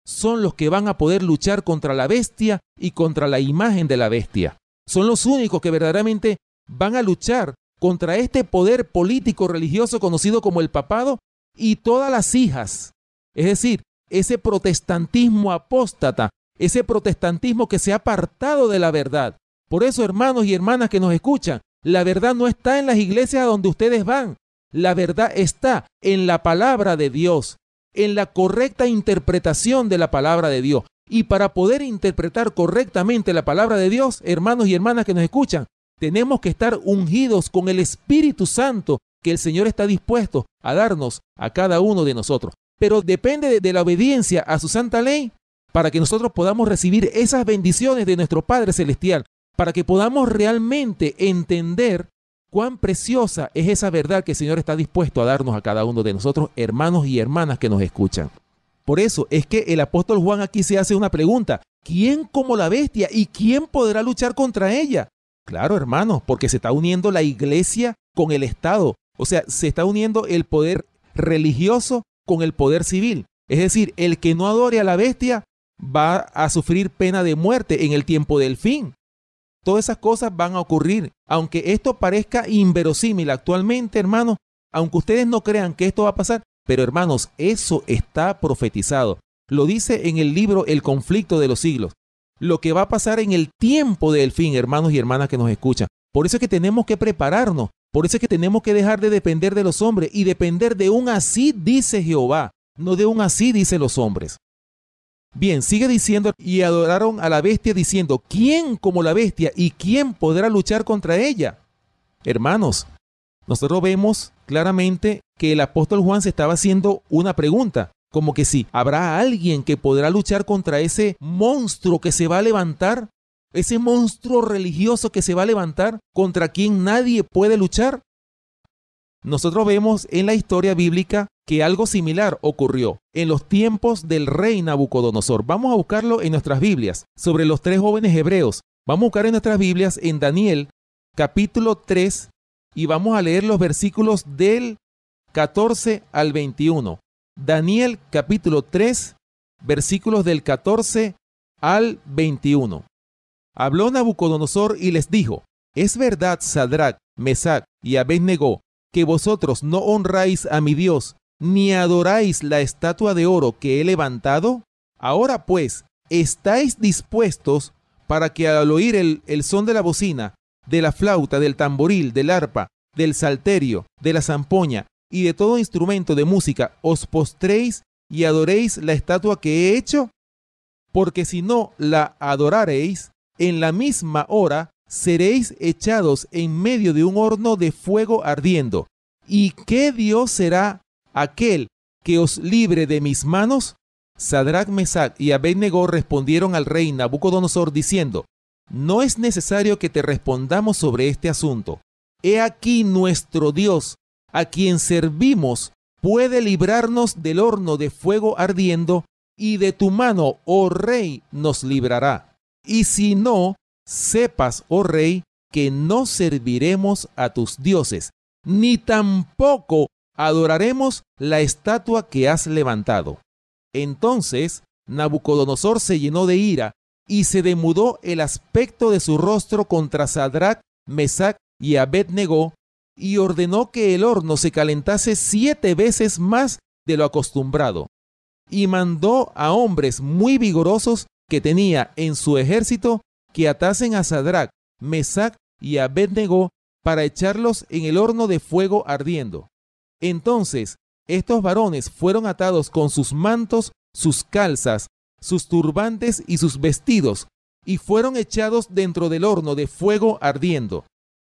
son los que van a poder luchar contra la bestia y contra la imagen de la bestia. Son los únicos que verdaderamente van a luchar contra este poder político religioso conocido como el papado y todas las hijas. Es decir, ese protestantismo apóstata, ese protestantismo que se ha apartado de la verdad. Por eso, hermanos y hermanas que nos escuchan, la verdad no está en las iglesias a donde ustedes van. La verdad está en la palabra de Dios, en la correcta interpretación de la palabra de Dios. Y para poder interpretar correctamente la palabra de Dios, hermanos y hermanas que nos escuchan, tenemos que estar ungidos con el Espíritu Santo que el Señor está dispuesto a darnos a cada uno de nosotros. Pero depende de la obediencia a su santa ley para que nosotros podamos recibir esas bendiciones de nuestro Padre Celestial, para que podamos realmente entender cuán preciosa es esa verdad que el Señor está dispuesto a darnos a cada uno de nosotros, hermanos y hermanas que nos escuchan. Por eso es que el apóstol Juan aquí se hace una pregunta: ¿quién como la bestia y quién podrá luchar contra ella? Claro, hermanos, porque se está uniendo la iglesia con el Estado. O sea, se está uniendo el poder religioso con el poder civil. Es decir, el que no adore a la bestia va a sufrir pena de muerte en el tiempo del fin. Todas esas cosas van a ocurrir. Aunque esto parezca inverosímil actualmente, hermanos, aunque ustedes no crean que esto va a pasar, pero hermanos, eso está profetizado. Lo dice en el libro El conflicto de los siglos. Lo que va a pasar en el tiempo del fin, hermanos y hermanas que nos escuchan. Por eso es que tenemos que prepararnos. Por eso es que tenemos que dejar de depender de los hombres y depender de un así dice Jehová, no de un así dicen los hombres. Bien, sigue diciendo, y adoraron a la bestia diciendo, ¿quién como la bestia y quién podrá luchar contra ella? Hermanos, nosotros vemos claramente que el apóstol Juan se estaba haciendo una pregunta, como que si habrá alguien que podrá luchar contra ese monstruo que se va a levantar, ese monstruo religioso que se va a levantar, contra quien nadie puede luchar. Nosotros vemos en la historia bíblica que algo similar ocurrió en los tiempos del rey Nabucodonosor. Vamos a buscarlo en nuestras Biblias, sobre los 3 jóvenes hebreos. Vamos a buscar en nuestras Biblias en Daniel, capítulo 3, y vamos a leer los versículos del 14 al 21. Daniel, capítulo 3, versículos del 14 al 21. Habló Nabucodonosor y les dijo, ¿es verdad, Sadrach, Mesach y Abed-Negó, que vosotros no honráis a mi Dios, ni adoráis la estatua de oro que he levantado? Ahora pues, ¿estáis dispuestos para que al oír el son de la bocina, de la flauta, del tamboril, del arpa, del salterio, de la zampoña y de todo instrumento de música, os postréis y adoréis la estatua que he hecho? Porque si no la adorareis, en la misma hora seréis echados en medio de un horno de fuego ardiendo. ¿Y qué Dios será aquel que os libre de mis manos? Sadrach, Mesach y Abed-Negó respondieron al rey Nabucodonosor diciendo, no es necesario que te respondamos sobre este asunto. He aquí nuestro Dios, a quien servimos, puede librarnos del horno de fuego ardiendo, y de tu mano, oh rey, nos librará. Y si no, sepas, oh rey, que no serviremos a tus dioses, ni tampoco adoraremos la estatua que has levantado. Entonces Nabucodonosor se llenó de ira y se demudó el aspecto de su rostro contra Sadrach, Mesach y Abed-Negó, y ordenó que el horno se calentase 7 veces más de lo acostumbrado, y mandó a hombres muy vigorosos que tenía en su ejército que atasen a Sadrach, Mesach y Abed-Negó para echarlos en el horno de fuego ardiendo. Entonces estos varones fueron atados con sus mantos, sus calzas, sus turbantes y sus vestidos, y fueron echados dentro del horno de fuego ardiendo.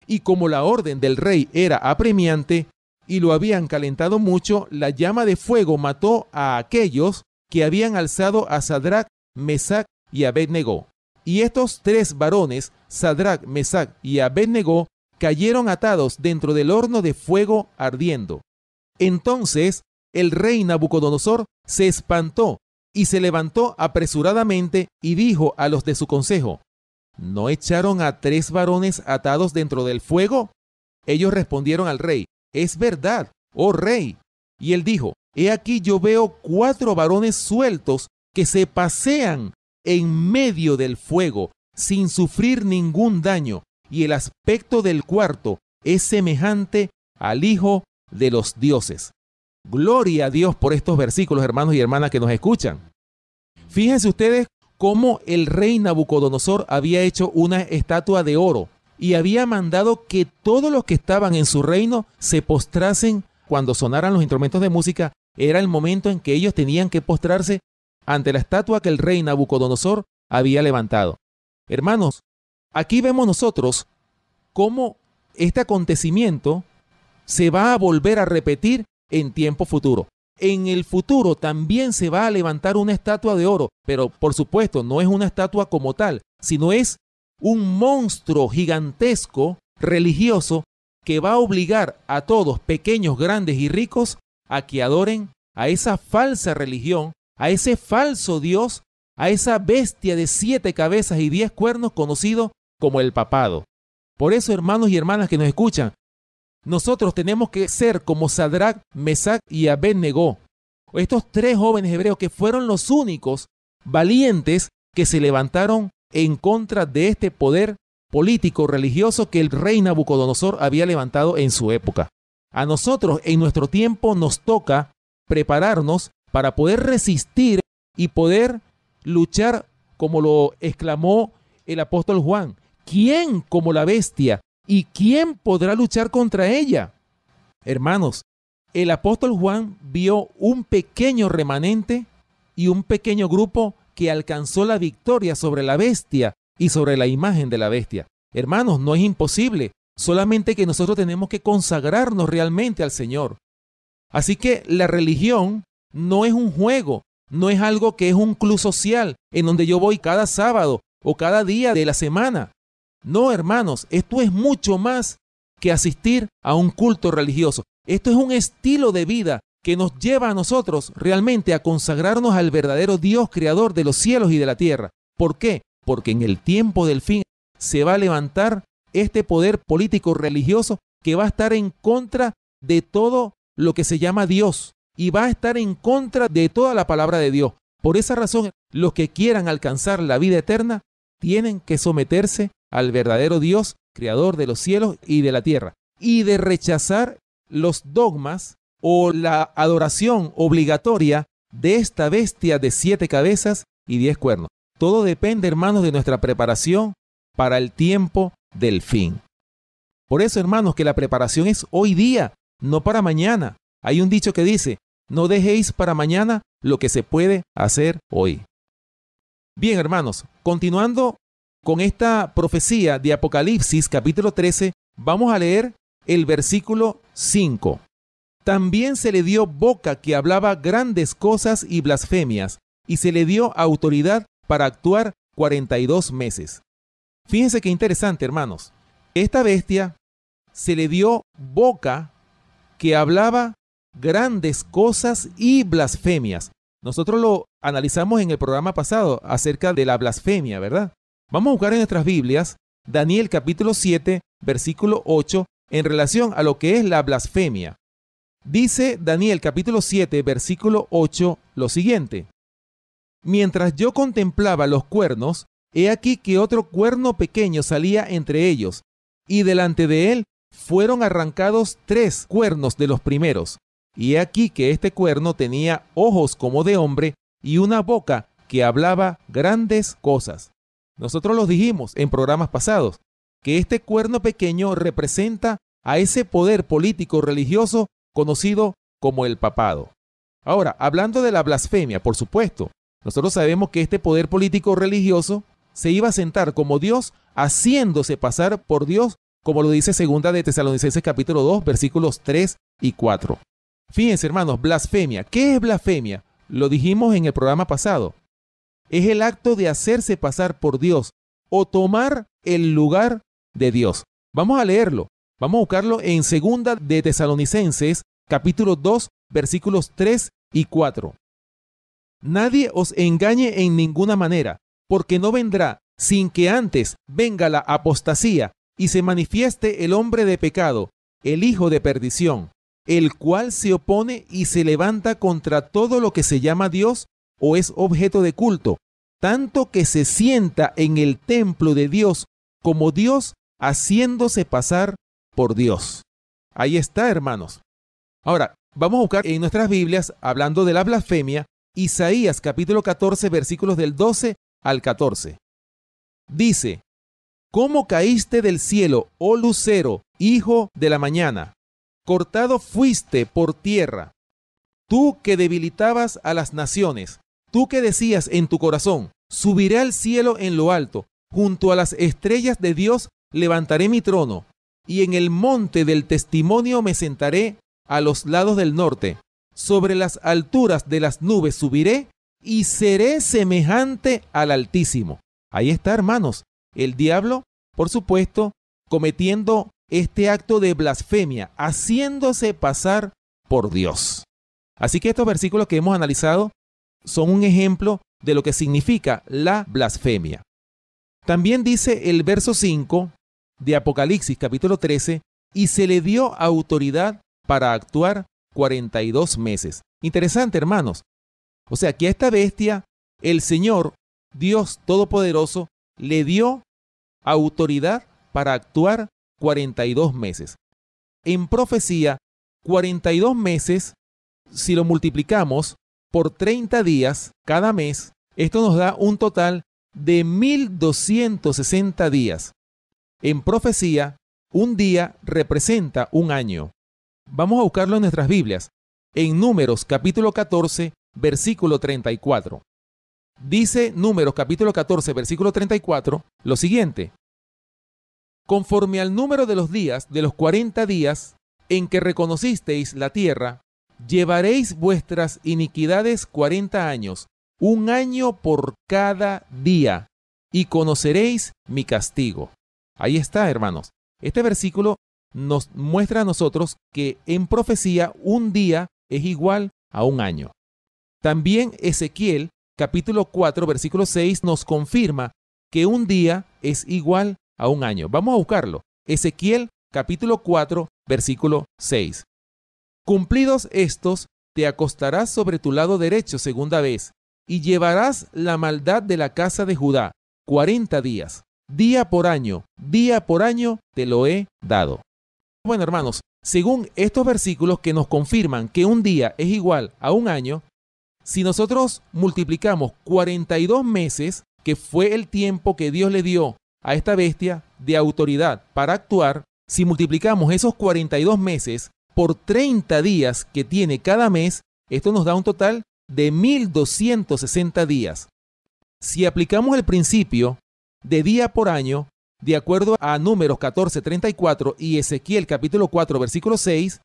Y como la orden del rey era apremiante, y lo habían calentado mucho, la llama de fuego mató a aquellos que habían alzado a Sadrach, Mesach y Abed-Negó. Y estos 3 varones, Sadrach, Mesach y Abed-Negó, cayeron atados dentro del horno de fuego ardiendo. Entonces el rey Nabucodonosor se espantó y se levantó apresuradamente y dijo a los de su consejo: ¿no echaron a 3 varones atados dentro del fuego? Ellos respondieron al rey: es verdad, oh rey. Y él dijo: he aquí yo veo 4 varones sueltos que se pasean en medio del fuego sin sufrir ningún daño, y el aspecto del cuarto es semejante al Hijo de los dioses. Gloria a Dios por estos versículos, hermanos y hermanas que nos escuchan. Fíjense ustedes cómo el rey Nabucodonosor había hecho una estatua de oro y había mandado que todos los que estaban en su reino se postrasen cuando sonaran los instrumentos de música. Era el momento en que ellos tenían que postrarse ante la estatua que el rey Nabucodonosor había levantado. Hermanos, aquí vemos nosotros cómo este acontecimiento se va a volver a repetir en tiempo futuro. En el futuro también se va a levantar una estatua de oro, pero por supuesto no es una estatua como tal, sino es un monstruo gigantesco religioso que va a obligar a todos, pequeños, grandes y ricos, a que adoren a esa falsa religión, a ese falso Dios, a esa bestia de 7 cabezas y 10 cuernos conocido como el papado. Por eso, hermanos y hermanas que nos escuchan, nosotros tenemos que ser como Sadrac, Mesac y Abed-Negó, estos 3 jóvenes hebreos que fueron los únicos valientes que se levantaron en contra de este poder político religioso que el rey Nabucodonosor había levantado en su época. A nosotros en nuestro tiempo nos toca prepararnos para poder resistir y poder luchar, como lo exclamó el apóstol Juan: ¿quién como la bestia? ¿Y quién podrá luchar contra ella? Hermanos, el apóstol Juan vio un pequeño remanente y un pequeño grupo que alcanzó la victoria sobre la bestia y sobre la imagen de la bestia. Hermanos, no es imposible, solamente que nosotros tenemos que consagrarnos realmente al Señor. Así que la religión no es un juego, no es algo que es un club social en donde yo voy cada sábado o cada día de la semana. No, hermanos, esto es mucho más que asistir a un culto religioso. Esto es un estilo de vida que nos lleva a nosotros realmente a consagrarnos al verdadero Dios creador de los cielos y de la tierra. ¿Por qué? Porque en el tiempo del fin se va a levantar este poder político religioso que va a estar en contra de todo lo que se llama Dios y va a estar en contra de toda la palabra de Dios. Por esa razón, los que quieran alcanzar la vida eterna tienen que someterse al verdadero Dios, creador de los cielos y de la tierra, y de rechazar los dogmas o la adoración obligatoria de esta bestia de 7 cabezas y 10 cuernos. Todo depende, hermanos, de nuestra preparación para el tiempo del fin. Por eso, hermanos, que la preparación es hoy día, no para mañana. Hay un dicho que dice: no dejéis para mañana lo que se puede hacer hoy. Bien, hermanos, continuando con esta profecía de Apocalipsis capítulo 13, vamos a leer el versículo 5. También se le dio boca que hablaba grandes cosas y blasfemias, y se le dio autoridad para actuar 42 meses. Fíjense qué interesante, hermanos. Esta bestia se le dio boca que hablaba grandes cosas y blasfemias. Nosotros lo analizamos en el programa pasado acerca de la blasfemia, ¿verdad? Vamos a buscar en nuestras Biblias Daniel capítulo 7, versículo 8, en relación a lo que es la blasfemia. Dice Daniel capítulo 7, versículo 8, lo siguiente: mientras yo contemplaba los cuernos, he aquí que otro cuerno pequeño salía entre ellos, y delante de él fueron arrancados 3 cuernos de los primeros. Y he aquí que este cuerno tenía ojos como de hombre y una boca que hablaba grandes cosas. Nosotros los dijimos en programas pasados, que este cuerno pequeño representa a ese poder político religioso conocido como el papado. Ahora, hablando de la blasfemia, por supuesto, nosotros sabemos que este poder político religioso se iba a sentar como Dios, haciéndose pasar por Dios, como lo dice 2 de Tesalonicenses capítulo 2, versículos 3 y 4. Fíjense, hermanos, blasfemia. ¿Qué es blasfemia? Lo dijimos en el programa pasado. Es el acto de hacerse pasar por Dios o tomar el lugar de Dios. Vamos a leerlo. Vamos a buscarlo en 2 de Tesalonicenses capítulo 2, versículos 3 y 4. Nadie os engañe en ninguna manera, porque no vendrá sin que antes venga la apostasía y se manifieste el hombre de pecado, el hijo de perdición, el cual se opone y se levanta contra todo lo que se llama Dios o es objeto de culto, tanto que se sienta en el templo de Dios como Dios, haciéndose pasar por Dios. Ahí está, hermanos. Ahora, vamos a buscar en nuestras Biblias, hablando de la blasfemia, Isaías capítulo 14, versículos del 12 al 14. Dice: ¿Cómo caíste del cielo, oh lucero, hijo de la mañana? Cortado fuiste por tierra. Tú que debilitabas a las naciones, tú que decías en tu corazón: subiré al cielo en lo alto, junto a las estrellas de Dios levantaré mi trono, y en el monte del testimonio me sentaré a los lados del norte. Sobre las alturas de las nubes subiré y seré semejante al Altísimo. Ahí está, hermanos, el diablo, por supuesto, cometiendo este acto de blasfemia, haciéndose pasar por Dios. Así que estos versículos que hemos analizado son un ejemplo de lo que significa la blasfemia. También dice el verso 5 de Apocalipsis capítulo 13, y se le dio autoridad para actuar 42 meses. Interesante, hermanos. O sea, que a esta bestia, el Señor, Dios Todopoderoso, le dio autoridad para actuar 42 meses. En profecía, 42 meses, si lo multiplicamos por 30 días cada mes, esto nos da un total de 1260 días. En profecía, un día representa un año. Vamos a buscarlo en nuestras Biblias, en Números capítulo 14, versículo 34. Dice Números capítulo 14, versículo 34, lo siguiente: conforme al número de los días de los 40 días en que reconocisteis la tierra, llevaréis vuestras iniquidades 40 años, un año por cada día, y conoceréis mi castigo. Ahí está, hermanos. Este versículo nos muestra a nosotros que en profecía un día es igual a un año. También Ezequiel, capítulo 4, versículo 6, nos confirma que un día es igual a un año. Vamos a buscarlo. Ezequiel, capítulo 4, versículo 6. Cumplidos estos, te acostarás sobre tu lado derecho segunda vez, y llevarás la maldad de la casa de Judá 40 días. Día por año te lo he dado. Bueno, hermanos, según estos versículos que nos confirman que un día es igual a un año, si nosotros multiplicamos 42 meses, que fue el tiempo que Dios le dio a esta bestia de autoridad para actuar, si multiplicamos esos 42 meses por 30 días que tiene cada mes, esto nos da un total de 1260 días. Si aplicamos el principio de día por año, de acuerdo a Números 14:34 y Ezequiel capítulo 4, versículo 6,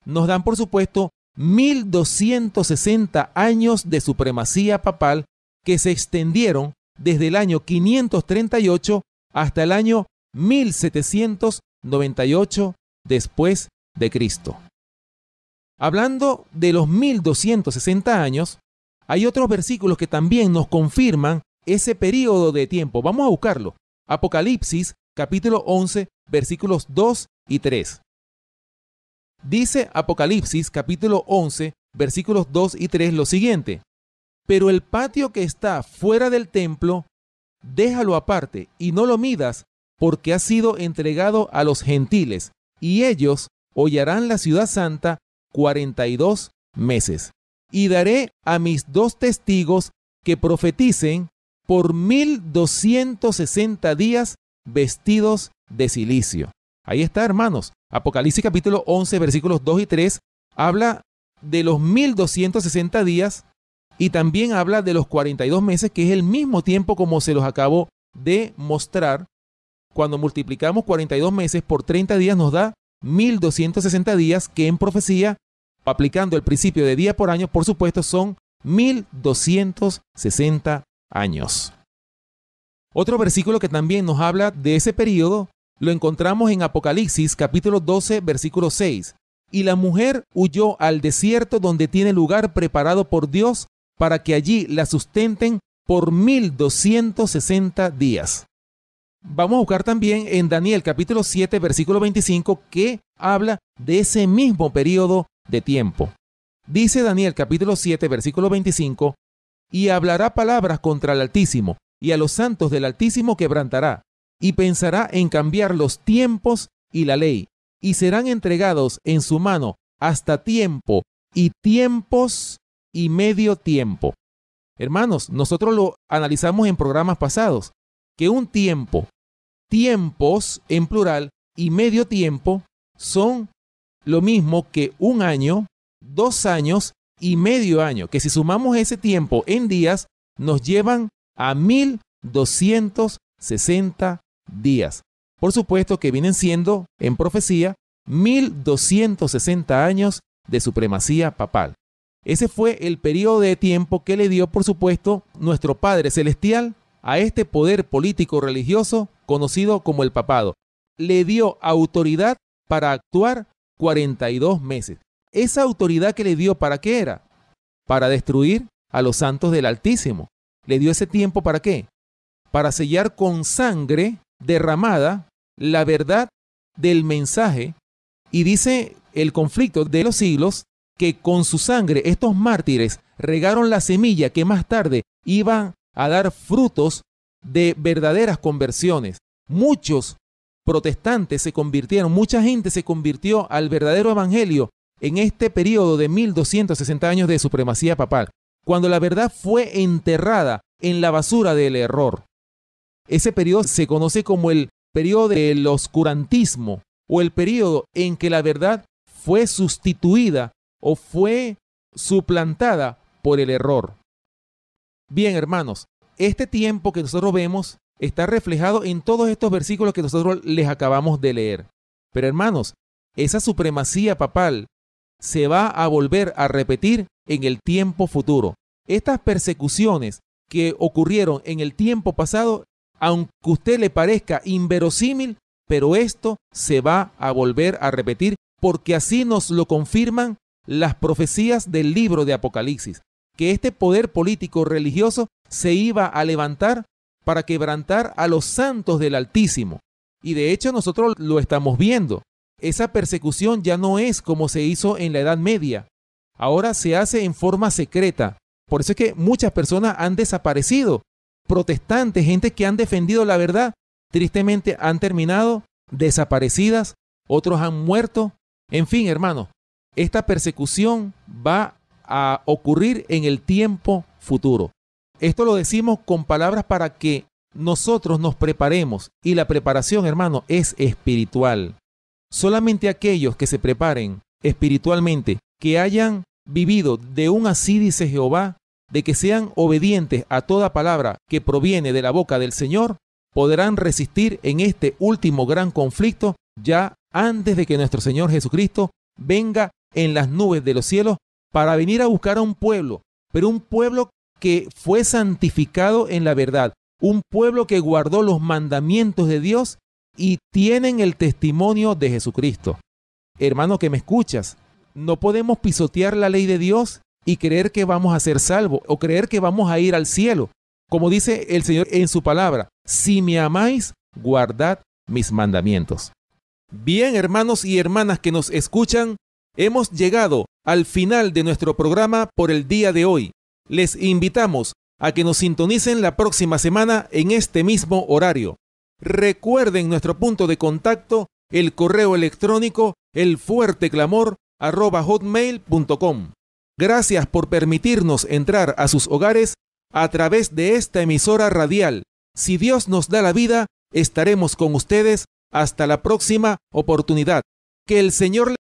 nos dan, por supuesto, 1260 años de supremacía papal que se extendieron desde el año 538 hasta el año 1798 después de Cristo. Hablando de los 1260 años, hay otros versículos que también nos confirman ese periodo de tiempo. Vamos a buscarlo. Apocalipsis, capítulo 11, versículos 2 y 3. Dice Apocalipsis, capítulo 11, versículos 2 y 3 lo siguiente: pero el patio que está fuera del templo, déjalo aparte y no lo midas, porque ha sido entregado a los gentiles, y ellos hollarán la ciudad santa 42 meses. Y daré a mis 2 testigos que profeticen por 1260 días vestidos de cilicio. Ahí está, hermanos. Apocalipsis capítulo 11, versículos 2 y 3 habla de los 1260 días y también habla de los 42 meses, que es el mismo tiempo como se los acabo de mostrar. Cuando multiplicamos 42 meses por 30 días nos da 1260 días, que en profecía, aplicando el principio de día por año, por supuesto, son 1260 años. Otro versículo que también nos habla de ese periodo lo encontramos en Apocalipsis capítulo 12, versículo 6. Y la mujer huyó al desierto donde tiene lugar preparado por Dios para que allí la sustenten por 1260 días. Vamos a buscar también en Daniel capítulo 7 versículo 25 que habla de ese mismo periodo de tiempo. Dice Daniel capítulo 7 versículo 25: y hablará palabras contra el Altísimo, y a los santos del Altísimo quebrantará, y pensará en cambiar los tiempos y la ley, y serán entregados en su mano hasta tiempo y tiempos y medio tiempo. Hermanos, nosotros lo analizamos en programas pasados, que un tiempo, tiempos en plural y medio tiempo son lo mismo que un año, 2 años y medio año, que si sumamos ese tiempo en días, nos llevan a 1260 días. Por supuesto que vienen siendo, en profecía, 1260 años de supremacía papal. Ese fue el periodo de tiempo que le dio, por supuesto, nuestro Padre Celestial a este poder político religioso conocido como el papado. Le dio autoridad para actuar 42 meses. Esa autoridad que le dio, ¿para qué era? Para destruir a los santos del Altísimo. Le dio ese tiempo, ¿para qué? Para sellar con sangre derramada la verdad del mensaje. Y dice el conflicto de los siglos que con su sangre estos mártires regaron la semilla que más tarde iban a dar frutos de verdaderas conversiones. Muchos protestantes se convirtieron, mucha gente se convirtió al verdadero evangelio en este periodo de 1260 años de supremacía papal, cuando la verdad fue enterrada en la basura del error. Ese periodo se conoce como el periodo del oscurantismo, o el periodo en que la verdad fue sustituida o fue suplantada por el error. Bien, hermanos, este tiempo que nosotros vemos está reflejado en todos estos versículos que nosotros les acabamos de leer. Pero, hermanos, esa supremacía papal se va a volver a repetir en el tiempo futuro. Estas persecuciones que ocurrieron en el tiempo pasado, aunque a usted le parezca inverosímil, pero esto se va a volver a repetir porque así nos lo confirman las profecías del libro de Apocalipsis, que este poder político religioso se iba a levantar para quebrantar a los santos del Altísimo. Y de hecho nosotros lo estamos viendo. Esa persecución ya no es como se hizo en la Edad Media. Ahora se hace en forma secreta. Por eso es que muchas personas han desaparecido. Protestantes, gente que han defendido la verdad, tristemente han terminado desaparecidas, otros han muerto. En fin, hermanos, esta persecución va a ocurrir en el tiempo futuro. Esto lo decimos con palabras para que nosotros nos preparemos. Y la preparación, hermano, es espiritual. Solamente aquellos que se preparen espiritualmente, que hayan vivido de un así dice Jehová, de que sean obedientes a toda palabra que proviene de la boca del Señor, podrán resistir en este último gran conflicto ya antes de que nuestro Señor Jesucristo venga en las nubes de los cielos para venir a buscar a un pueblo, pero un pueblo que fue santificado en la verdad, un pueblo que guardó los mandamientos de Dios y tienen el testimonio de Jesucristo. Hermano que me escuchas, no podemos pisotear la ley de Dios y creer que vamos a ser salvos o creer que vamos a ir al cielo. Como dice el Señor en su palabra, si me amáis, guardad mis mandamientos. Bien, hermanos y hermanas que nos escuchan, hemos llegado al final de nuestro programa por el día de hoy. Les invitamos a que nos sintonicen la próxima semana en este mismo horario. Recuerden nuestro punto de contacto, el correo electrónico elfuerteclamor@hotmail.com. Gracias por permitirnos entrar a sus hogares a través de esta emisora radial. Si Dios nos da la vida, estaremos con ustedes hasta la próxima oportunidad. Que el Señor